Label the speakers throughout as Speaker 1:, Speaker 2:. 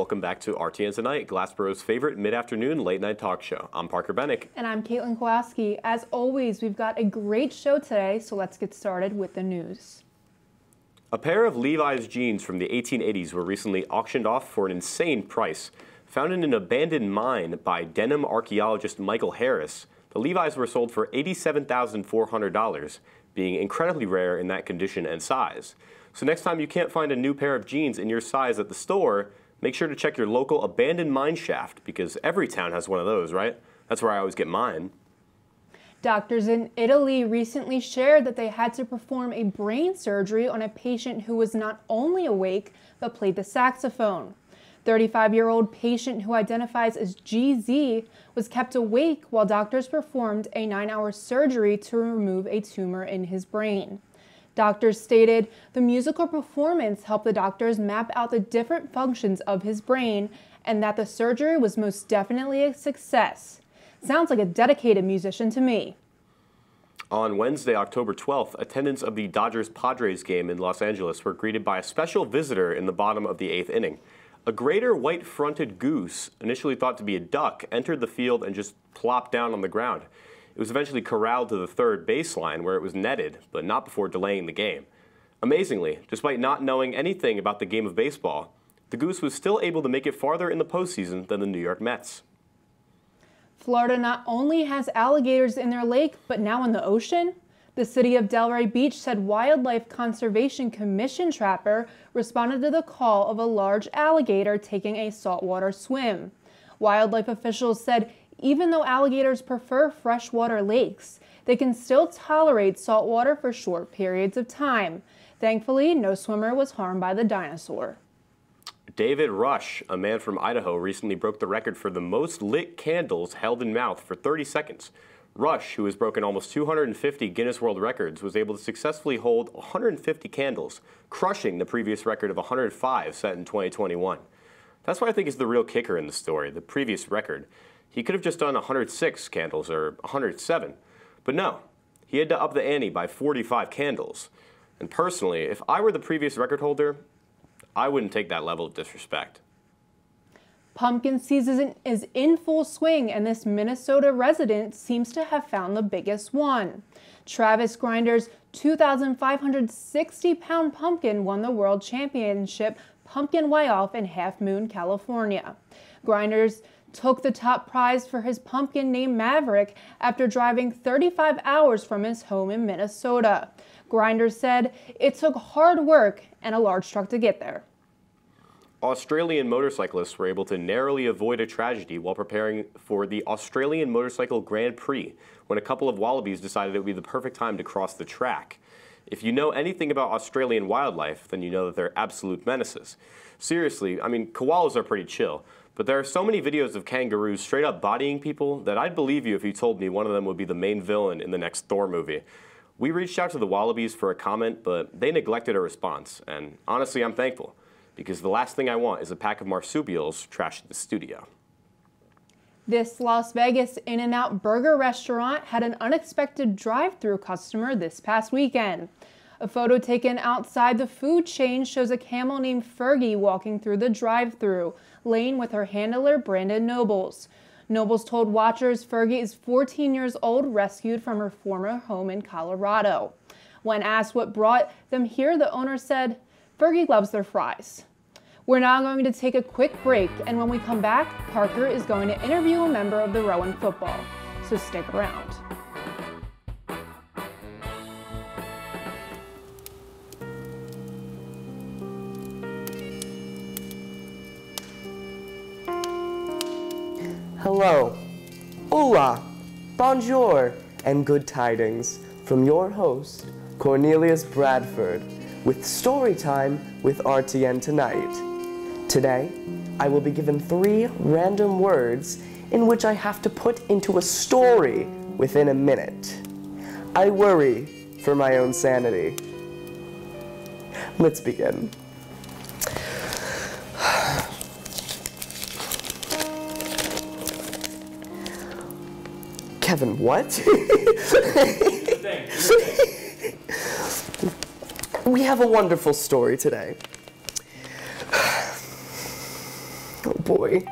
Speaker 1: welcome back to RTN Tonight, Glassboro's favorite mid-afternoon late-night talk show. I'm Parker Bennick.
Speaker 2: And I'm Caitlin Kowalski. As always, we've got a great show today, so let's get started with the news.
Speaker 1: A pair of Levi's jeans from the 1880s were recently auctioned off for an insane price. Found in an abandoned mine by denim archaeologist Michael Harris, the Levi's were sold for $87,400, being incredibly rare in that condition and size. So next time you can't find a new pair of jeans in your size at the store, make sure to check your local abandoned mine shaft, because every town has one of those, right? That's where I always get mine.
Speaker 2: Doctors in Italy recently shared that they had to perform a brain surgery on a patient who was not only awake, but played the saxophone. 35-year-old patient who identifies as GZ was kept awake while doctors performed a 9-hour surgery to remove a tumor in his brain. Doctors stated the musical performance helped the doctors map out the different functions of his brain and that the surgery was most definitely a success. Sounds like a dedicated musician to me.
Speaker 1: On Wednesday, October 12th, attendants of the Dodgers-Padres game in Los Angeles were greeted by a special visitor in the bottom of the 8th inning. A greater white-fronted goose, initially thought to be a duck, entered the field and just plopped down on the ground. It was eventually corralled to the third baseline where it was netted, but not before delaying the game. Amazingly, despite not knowing anything about the game of baseball, the goose was still able to make it farther in the postseason than the New York Mets.
Speaker 2: Florida not only has alligators in their lake, but now in the ocean? The city of Delray Beach said Wildlife Conservation Commission trapper responded to the call of a large alligator taking a saltwater swim. Wildlife officials said even though alligators prefer freshwater lakes, they can still tolerate saltwater for short periods of time. Thankfully, no swimmer was harmed by the dinosaur.
Speaker 1: David Rush, a man from Idaho, recently broke the record for the most lit candles held in mouth for 30 seconds. Rush, who has broken almost 250 Guinness World Records, was able to successfully hold 150 candles, crushing the previous record of 105 set in 2021. That's what I think is the real kicker in the story, the previous record. He could have just done 106 candles or 107, but no, he had to up the ante by 45 candles. And personally, if I were the previous record holder, I wouldn't take that level of disrespect.
Speaker 2: Pumpkin season is in full swing, and this Minnesota resident seems to have found the biggest one. Travis Grinder's 2,560-pound pumpkin won the World Championship Pumpkin Weigh-Off in Half Moon, California. Grinders took the top prize for his pumpkin named Maverick after driving 35 hours from his home in Minnesota. Grinders said it took hard work and a large truck to get there.
Speaker 1: Australian motorcyclists were able to narrowly avoid a tragedy while preparing for the Australian Motorcycle Grand Prix when a couple of wallabies decided it would be the perfect time to cross the track. If you know anything about Australian wildlife, then you know that they're absolute menaces. Seriously, I mean, koalas are pretty chill, but there are so many videos of kangaroos straight up bodying people that I'd believe you if you told me one of them would be the main villain in the next Thor movie. We reached out to the wallabies for a comment, but they neglected a response, and honestly, I'm thankful, because the last thing I want is a pack of marsupials trashed in the studio.
Speaker 2: This Las Vegas In-N-Out burger restaurant had an unexpected drive-thru customer this past weekend. A photo taken outside the food chain shows a camel named Fergie walking through the drive-thru lane with her handler Brandon Nobles. Nobles told watchers Fergie is 14 years old, rescued from her former home in Colorado. When asked what brought them here, the owner said, "Fergie loves their fries." We're now going to take a quick break, and when we come back, Parker is going to interview a member of the Rowan football, so stick around.
Speaker 3: Hello, hola, bonjour, and good tidings from your host, Cornelius Bradford, with Storytime with RTN Tonight. Today, I will be given 3 random words in which I have to put into a story within a minute. I worry for my own sanity. Let's begin. Kevin, what? We have a wonderful story today. boy.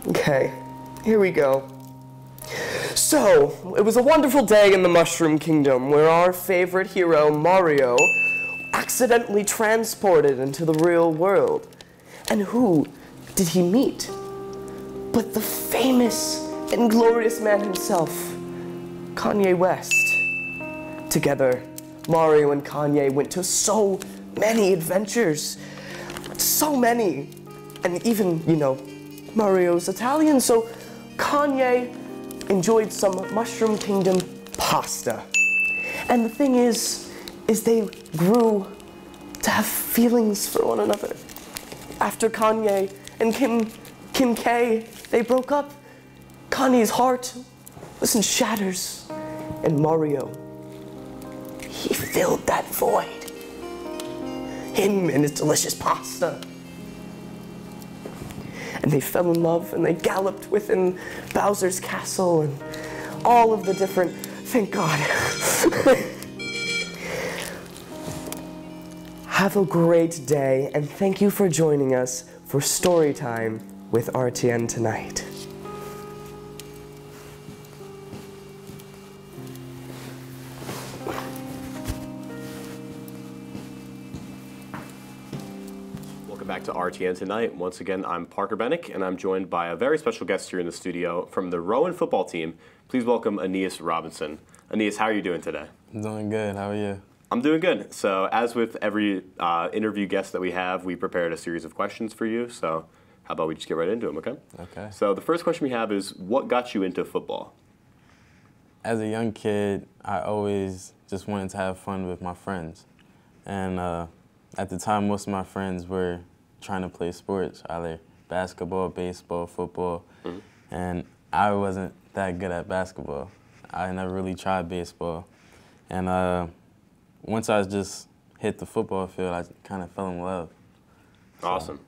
Speaker 3: Okay, here we go. So, it was a wonderful day in the Mushroom Kingdom where our favorite hero, Mario, accidentally transported into the real world. And who did he meet? But the famous and glorious man himself, Kanye West. Together, Mario and Kanye went to so many adventures. So many. And even, you know, Mario's Italian, so Kanye enjoyed some Mushroom Kingdom pasta. And the thing is they grew to have feelings for one another. After Kanye and Kim K, they broke up, Kanye's heart was in shatters, and Mario, he filled that void. Him and his delicious pasta. And they fell in love, and they galloped within Bowser's castle, and all of the different, thank God. Have a great day, and thank you for joining us for Story Time with RTN Tonight.
Speaker 1: Welcome back to RTN Tonight. Once again, I'm Parker Bennick, and I'm joined by a very special guest here in the studio from the Rowan football team. Please welcome Aeneas Robinson. Aeneas, how are you doing today?
Speaker 4: I'm doing good. How are you?
Speaker 1: I'm doing good. So as with every interview guest that we have, we prepared a series of questions for you. So how about we just get right into them, okay?
Speaker 4: Okay.
Speaker 1: So the first question we have is, what got you into football?
Speaker 4: As a young kid, I always just wanted to have fun with my friends. And at the time, most of my friends were trying to play sports, either basketball, baseball, football. Mm-hmm. And I wasn't that good at basketball. I never really tried baseball. And once I just hit the football field, I kind of fell in love. So.
Speaker 1: Awesome.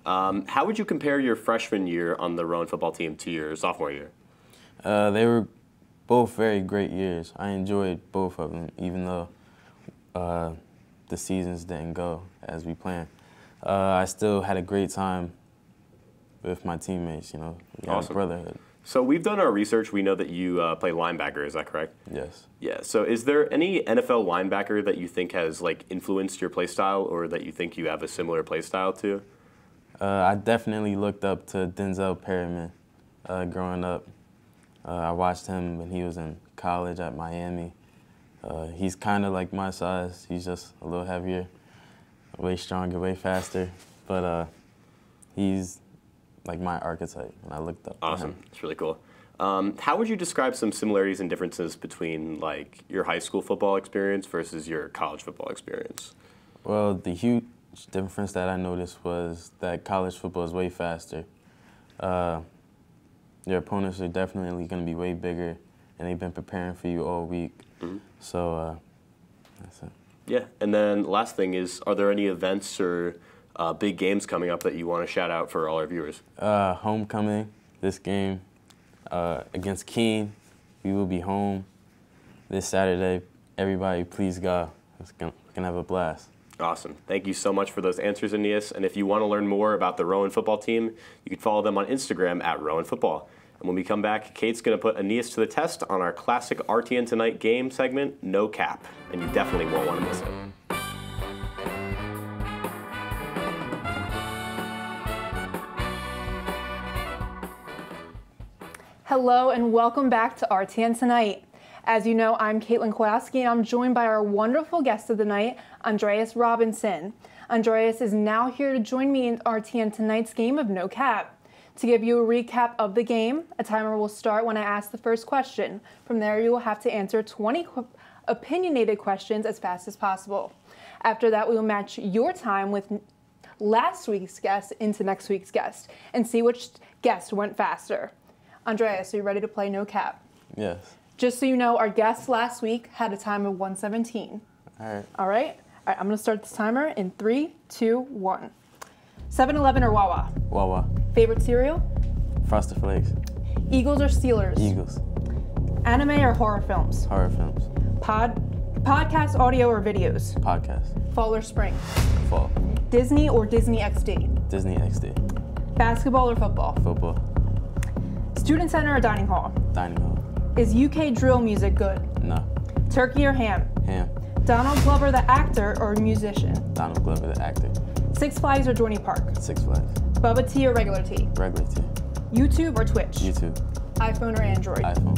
Speaker 1: How would you compare your freshman year on the Rowan football team to your sophomore year?
Speaker 4: They were both very great years. I enjoyed both of them, even though the seasons didn't go as we planned. I still had a great time with my teammates, you know.
Speaker 1: Awesome.
Speaker 4: Brotherhood.
Speaker 1: So we've done our research. We know that you play linebacker. Is that correct?
Speaker 4: Yes.
Speaker 1: Yeah. So is there any NFL linebacker that you think has like influenced your play style, or that you think you have a similar play style to?
Speaker 4: I definitely looked up to Denzel Perryman growing up. I watched him when he was in college at Miami. He's kind of like my size. He's just a little heavier, way stronger, way faster. But he's like my archetype, and I looked up to him.
Speaker 1: It's really cool. How would you describe some similarities and differences between like your high school football experience versus your college football experience?
Speaker 4: Well, the huge difference that I noticed was that college football is way faster. Your opponents are definitely going to be way bigger, and they've been preparing for you all week. Mm-hmm. So that's it.
Speaker 1: Yeah, and then last thing is, are there any events or big games coming up that you want to shout out for all our viewers?
Speaker 4: Homecoming, this game against Keene. We will be home this Saturday. Everybody, please go. We're gonna have a blast.
Speaker 1: Awesome. Thank you so much for those answers, Aeneas. And if you want to learn more about the Rowan football team, you can follow them on Instagram at Rowan Football. And when we come back, Kate's going to put Aeneas to the test on our classic RTN Tonight game segment, No Cap. And you definitely won't want to miss it.
Speaker 2: Hello and welcome back to RTN Tonight. As you know, I'm Caitlin Kowalski, and I'm joined by our wonderful guest of the night, Andreas Robinson. Andreas is now here to join me in RTN Tonight's game of No Cap. To give you a recap of the game, a timer will start when I ask the first question. From there, you will have to answer 20 opinionated questions as fast as possible. After that, we will match your time with last week's guest into next week's guest and see which guest went faster. Andreas, are you ready to play No Cap?
Speaker 4: Yes.
Speaker 2: Just so you know, our guest last week had a time of 1:17.
Speaker 4: All right.
Speaker 2: All right? All right, I'm going to start this timer in 3, 2, 1. 7-Eleven or Wawa?
Speaker 4: Wawa.
Speaker 2: Favorite cereal?
Speaker 4: Frosted Flakes.
Speaker 2: Eagles or Steelers?
Speaker 4: Eagles.
Speaker 2: Anime or horror films?
Speaker 4: Horror films.
Speaker 2: Podcast, audio, or videos?
Speaker 4: Podcast.
Speaker 2: Fall or spring?
Speaker 4: Fall.
Speaker 2: Disney or Disney XD?
Speaker 4: Disney XD.
Speaker 2: Basketball or football?
Speaker 4: Football.
Speaker 2: Student center or dining hall?
Speaker 4: Dining hall.
Speaker 2: Is UK drill music good?
Speaker 4: No.
Speaker 2: Turkey or ham?
Speaker 4: Ham.
Speaker 2: Donald Glover, the actor or musician?
Speaker 4: Donald Glover, the actor.
Speaker 2: Six Flags or Dorney Park?
Speaker 4: Six Flags.
Speaker 2: Bubba tea or regular tea?
Speaker 4: Regular tea.
Speaker 2: YouTube or Twitch?
Speaker 4: YouTube.
Speaker 2: iPhone or Android?
Speaker 4: iPhone.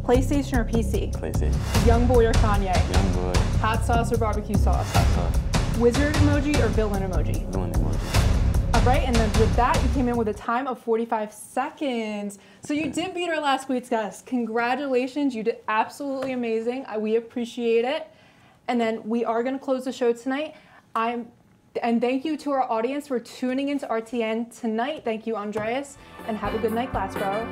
Speaker 2: PlayStation or PC?
Speaker 4: PlayStation.
Speaker 2: Young boy or Kanye?
Speaker 4: Young boy.
Speaker 2: Hot sauce or barbecue sauce?
Speaker 4: Hot sauce.
Speaker 2: Wizard emoji or villain emoji?
Speaker 4: Villain emoji.
Speaker 2: All right, and then with that, you came in with a time of 45 seconds. So you did beat our last week's guest. Congratulations, you did absolutely amazing. We appreciate it. And then we are gonna close the show tonight. And thank you to our audience for tuning into RTN tonight. Thank you, Andreas, and have a good night, Glassboro.